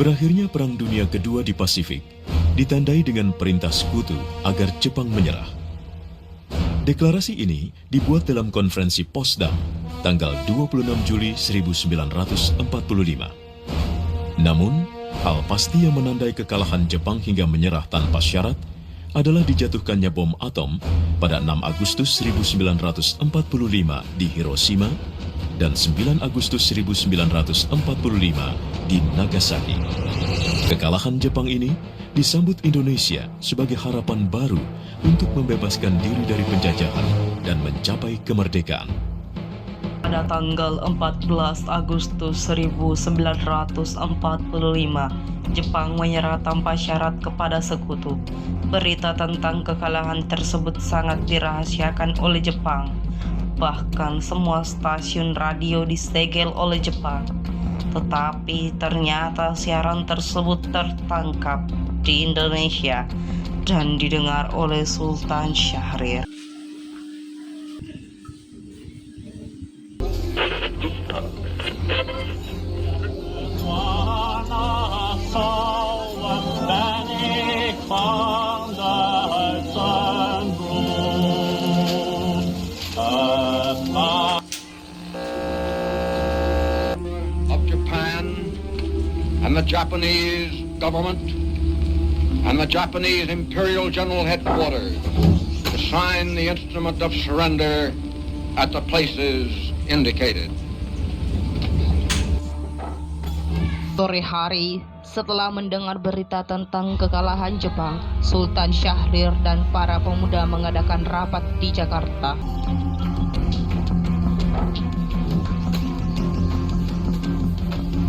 Berakhirnya Perang Dunia Kedua di Pasifik ditandai dengan perintah sekutu agar Jepang menyerah. Deklarasi ini dibuat dalam konferensi Potsdam tanggal 26 Juli 1945. Namun, hal pasti yang menandai kekalahan Jepang hingga menyerah tanpa syarat adalah dijatuhkannya bom atom pada 6 Agustus 1945 di Hiroshima dan 9 Agustus 1945 di Nagasaki. Kekalahan Jepang ini disambut Indonesia sebagai harapan baru untuk membebaskan diri dari penjajahan dan mencapai kemerdekaan. Pada tanggal 14 Agustus 1945, Jepang menyerah tanpa syarat kepada sekutu. Berita tentang kekalahan tersebut sangat dirahasiakan oleh Jepang. Bahkan semua stasiun radio disegel oleh Jepang. Tetapi ternyata siaran tersebut tertangkap di Indonesia dan didengar oleh Sultan Syahrir. And the Japanese government and the Japanese Imperial General Headquarters to sign the instrument of surrender at the places indicated. Sore hari, setelah mendengar berita tentang kekalahan Jepang, Sultan Syahrir dan para pemuda mengadakan rapat di Jakarta.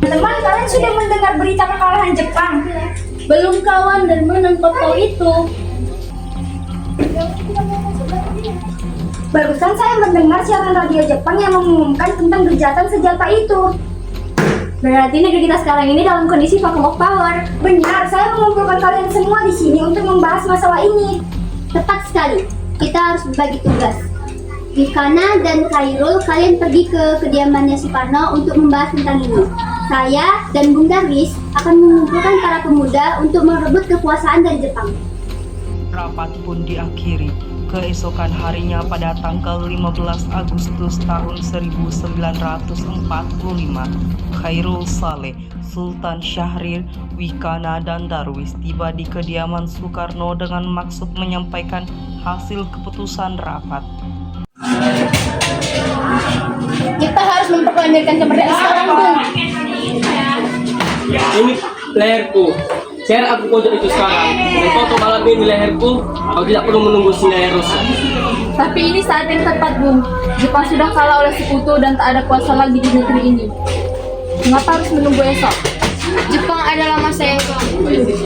Teman, kalian sudah mendengar berita kekalahan Jepang? Belum kawan, dan mana kau tahu itu? Barusan saya mendengar siaran radio Jepang yang mengumumkan tentang kejahatan senjata itu. Berarti negeri kita sekarang ini dalam kondisi vacuum of power. Benar, saya mengumpulkan kalian semua di sini untuk membahas masalah ini. Tepat sekali, kita harus berbagi tugas. Wikana dan Khairul, kalian pergi ke kediamannya Soekarno untuk membahas tentang ini. Saya dan Bung Darwis akan mengumpulkan para pemuda untuk merebut kekuasaan dari Jepang. Rapat pun diakhiri. Keesokan harinya pada tanggal 15 Agustus tahun 1945, Khairul Saleh, Sultan Syahrir, Wikana, dan Darwis tiba di kediaman Soekarno dengan maksud menyampaikan hasil keputusan rapat. Kita harus memproklamirkan kemerdekaan sekarang, Bung. Ini leherku. Share aku pojok itu sekarang. Dan foto malam ini leherku. Kau tidak perlu menunggu si leher rusak. Tapi ini saat yang tepat, Bung. Jepang sudah kalah oleh sekutu dan tak ada kuasa lagi di negeri ini. Mengapa harus menunggu esok? Jepang adalah masa yang kelam.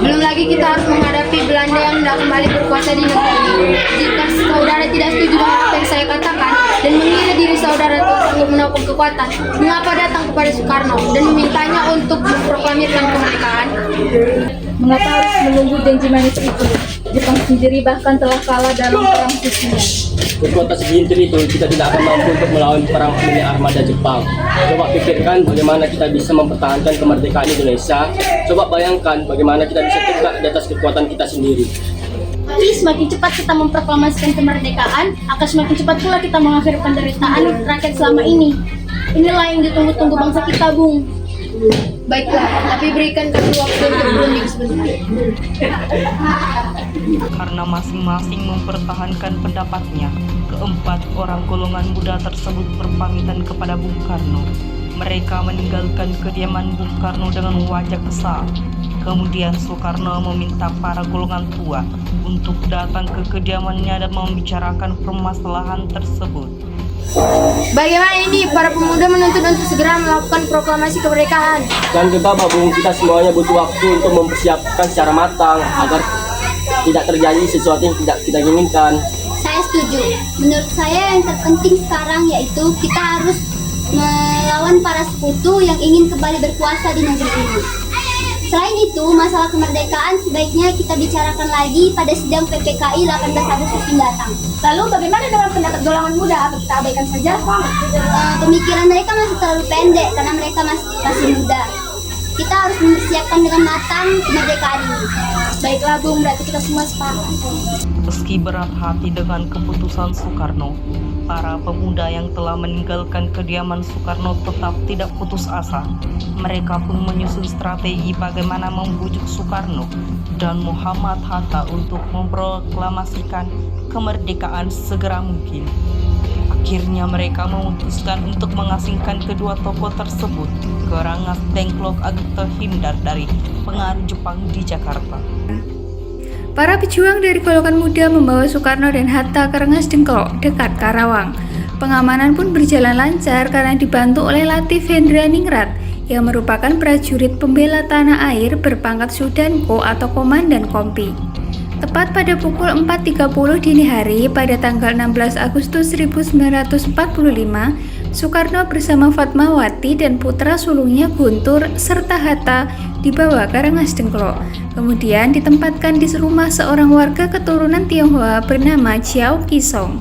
Belum lagi kita harus menghadapi Belanda yang hendak kembali berkuasa di negeri ini. Jika saudara tidak setuju dengan apa yang saya katakan dan mengira diri saudara untuk menaklukkan kekuatan, mengapa datang kepada Soekarno dan memintanya untuk memproklamirkan kemerdekaan? Mengapa harus menunggu janji manis itu? Jepang sendiri bahkan telah kalah dalam perang Sisilia. Kekuatan segintir itu kita tidak akan mampu untuk melawan perang milik armada Jepang. Coba pikirkan bagaimana kita bisa mempertahankan kemerdekaan Indonesia. Coba bayangkan bagaimana kita bisa tegak di atas kekuatan kita sendiri. Tapi semakin cepat kita memproklamasikan kemerdekaan, akan semakin cepat pula kita mengakhiri penderitaan rakyat selama ini. Inilah yang ditunggu-tunggu bangsa kita, Bung. Baiklah, tapi berikan kami waktu untuk berunding sebentar. Karena masing-masing mempertahankan pendapatnya, keempat orang golongan muda tersebut berpamitan kepada Bung Karno. Mereka meninggalkan kediaman Bung Karno dengan wajah kesal. Kemudian Soekarno meminta para golongan tua untuk datang ke kediamannya dan membicarakan permasalahan tersebut. Bagaimana ini para pemuda menuntut untuk segera melakukan proklamasi kemerdekaan? Dan kita Bung, kita semuanya butuh waktu untuk mempersiapkan secara matang agar tidak terjadi sesuatu yang tidak kita inginkan. Saya setuju. Menurut saya yang terpenting sekarang yaitu kita harus melawan para sekutu yang ingin kembali berkuasa di negeri ini. Selain itu, masalah kemerdekaan sebaiknya kita bicarakan lagi pada sidang PPKI 18 Agustus mendatang. Lalu bagaimana dengan pendapat golongan muda? Apa kita abaikan saja? Pemikiran mereka masih terlalu pendek karena mereka masih muda. kita harus mempersiapkan dengan matang kemerdekaan ini. Baiklah Bung, berarti kita semua sepakat. Meski berat hati dengan keputusan Soekarno, para pemuda yang telah meninggalkan kediaman Soekarno tetap tidak putus asa. Mereka pun menyusun strategi bagaimana membujuk Soekarno dan Muhammad Hatta untuk memproklamasikan kemerdekaan segera mungkin. Akhirnya mereka memutuskan untuk mengasingkan kedua tokoh tersebut ke Rengas Dengklok agar terhindar dari pengaruh Jepang di Jakarta. Para pejuang dari golongan muda membawa Soekarno dan Hatta ke Rengas Dengklok, dekat Karawang. Pengamanan pun berjalan lancar karena dibantu oleh Latif Hendra Ningrat yang merupakan prajurit pembela tanah air berpangkat Sudanko atau Komandan Kompi. Tepat pada pukul 4.30 dini hari pada tanggal 16 Agustus 1945, Soekarno bersama Fatmawati dan putra sulungnya Guntur serta Hatta dibawa ke Rengas Dengklok. Kemudian ditempatkan di rumah seorang warga keturunan Tionghoa bernama Chiao Kisong.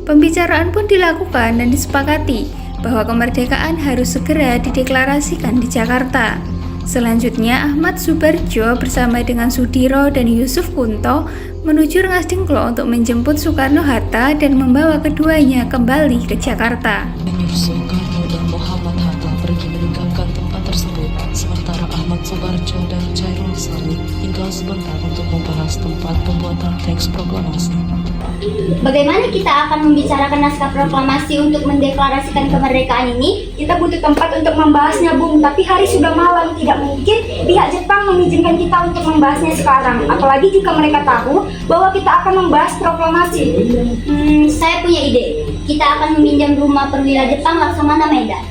Pembicaraan pun dilakukan dan disepakati bahwa kemerdekaan harus segera dideklarasikan di Jakarta. Selanjutnya Ahmad Subarjo bersama dengan Sudiro dan Yusuf Kunto menuju Rengas Dengklok untuk menjemput Soekarno-Hatta dan membawa keduanya kembali ke Jakarta. Soekarno dan Muhammad Hatta pergi meninggalkan tempat tersebut, sementara Ahmad Subarjo dan Chairul Salim tinggal sebentar untuk membahas tempat pembuatan teks proklamasi. Bagaimana kita akan membicarakan naskah proklamasi untuk mendeklarasikan kemerdekaan ini? Kita butuh tempat untuk membahasnya, Bung. Tapi hari sudah malam, tidak mungkin pihak Jepang mengizinkan kita untuk membahasnya sekarang. Apalagi jika mereka tahu bahwa kita akan membahas proklamasi. Saya punya ide. Kita akan meminjam rumah perwira Jepang Laksamana Medan.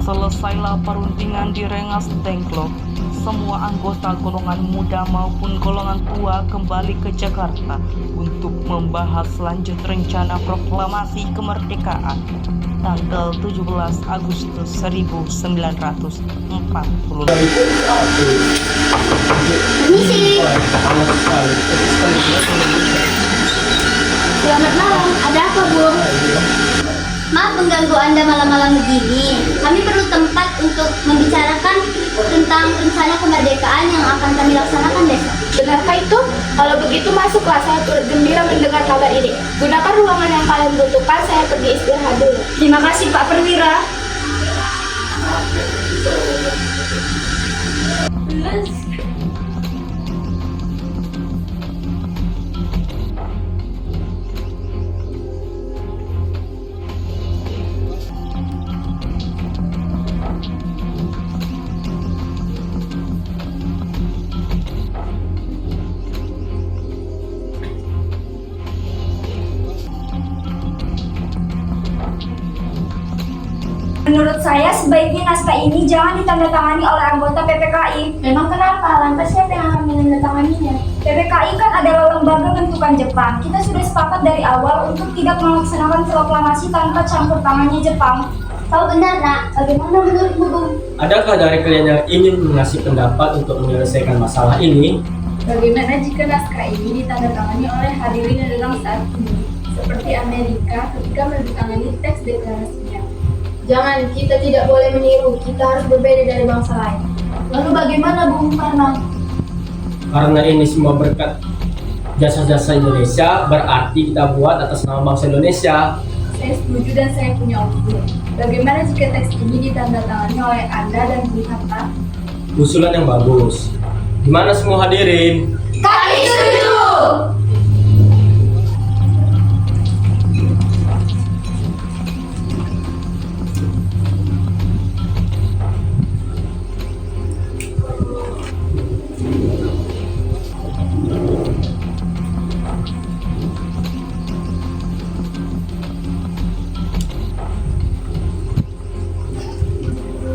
Selesailah perundingan di Rengas Dengklok. Semua anggota golongan muda maupun golongan tua kembali ke Jakarta untuk membahas lanjut rencana proklamasi kemerdekaan tanggal 17 Agustus 1945. Permisi. Selamat malam, ada apa Bung? Maaf mengganggu Anda malam-malam begini. Kami perlu tempat untuk membicarakan tentang rencana kemerdekaan yang akan kami laksanakan besok. Benarkah itu? Kalau begitu masuklah, saya turut gembira mendengar kabar ini. Gunakan ruangan yang kalian butuhkan, saya pergi istirahat dulu. Terima kasih Pak Perwira. Menurut saya sebaiknya naskah ini jangan ditandatangani oleh anggota PPKI. Memang kenapa? Lantas siapa yang akan menandatanganinya? PPKI kan adalah lembaga bentukan Jepang. Kita sudah sepakat dari awal untuk tidak melaksanakan proklamasi tanpa campur tangannya Jepang. Tahu benar nak, bagaimana menurutmu Bung? Adakah dari kalian yang ingin mengasih pendapat untuk menyelesaikan masalah ini? Bagaimana jika naskah ini ditandatangani oleh hadirin yang dalam saat ini, seperti Amerika ketika menandatangani teks deklarasinya? Jangan, kita tidak boleh meniru, kita harus berbeda dari bangsa lain. Lalu bagaimana Bung Karno? Karena ini semua berkat jasa-jasa Indonesia, berarti kita buat atas nama bangsa Indonesia. Saya setuju dan saya punya usul. Bagaimana jika teks ini ditandatangani oleh Anda dan Bung Hatta? Usulan yang bagus. Gimana semua hadirin? Kami setuju!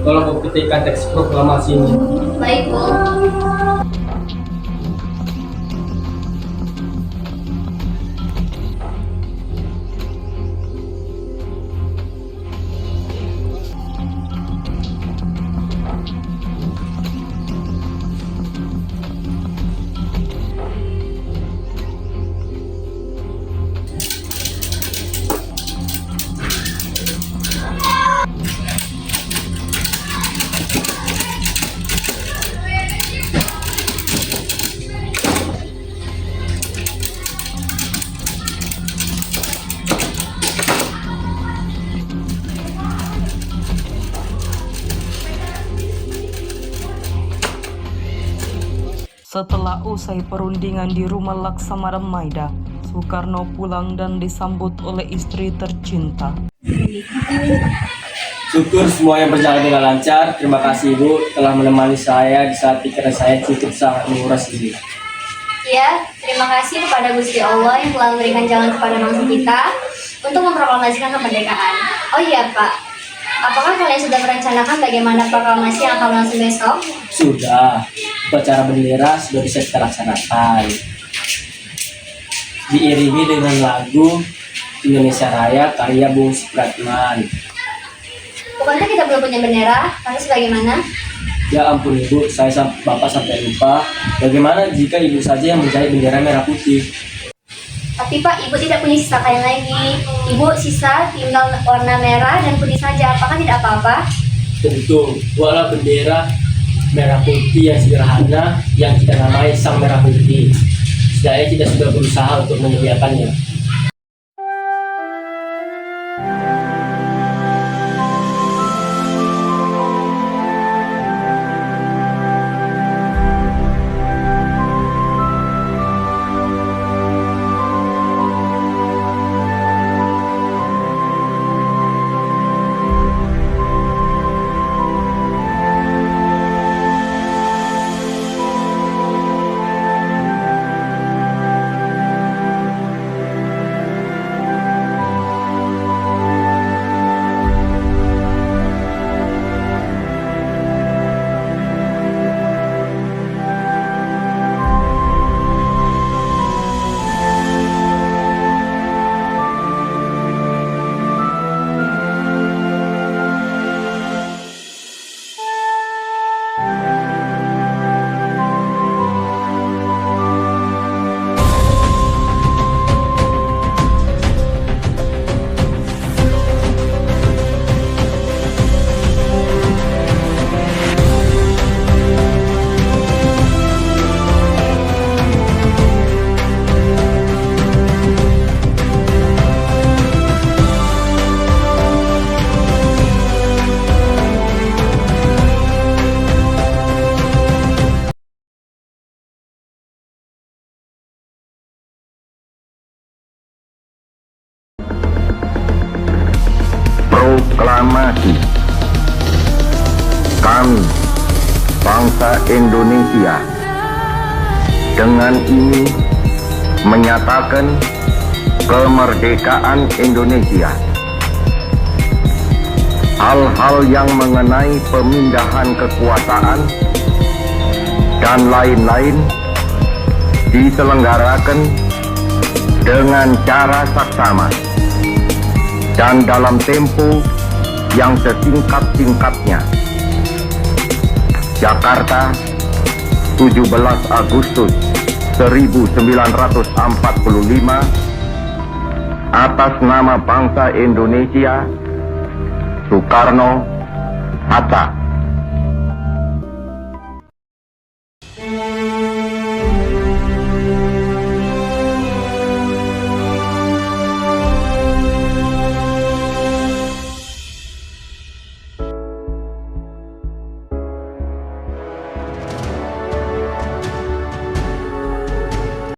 Tolong buktikan teks proklamasi ini. Baik Bung. Setelah usai perundingan di rumah Laksamana Maida, Soekarno pulang dan disambut oleh istri tercinta. Syukur semua yang berjalan dengan lancar. Terima kasih Ibu telah menemani saya di saat pikiran saya cukup sangat menguras ini. Ya, terima kasih kepada Gusti Allah yang telah memberikan jalan kepada bangsa kita untuk memproklamasikan kemerdekaan. Oh iya Pak, apakah kalian sudah merencanakan bagaimana proklamasi yang akan berlangsung besok? Sudah, upacara bendera sudah bisa kita laksanakan. Diiringi dengan lagu Indonesia Raya karya Bung Supratman. Bukankah kita belum punya bendera? Harus bagaimana? Ya ampun Ibu, Bapak sampai lupa. Bagaimana jika Ibu saja yang mencari bendera merah putih? Tapi Pak, Ibu tidak punya sisa kain lagi. Ibu sisa tinggal warna merah dan putih saja. Apakah tidak apa-apa? Tentu, buatlah bendera merah putih yang sederhana yang kita namai Sang Merah Putih. Setidaknya kita sudah berusaha untuk menyediakannya. Proklamasi. Kami, bangsa Indonesia, dengan ini menyatakan kemerdekaan Indonesia. Hal-hal yang mengenai pemindahan kekuasaan dan lain-lain diselenggarakan dengan cara saksama dan dalam tempo yang sesingkat-singkatnya. Jakarta, 17 Agustus 1945, atas nama bangsa Indonesia, Soekarno, Hatta.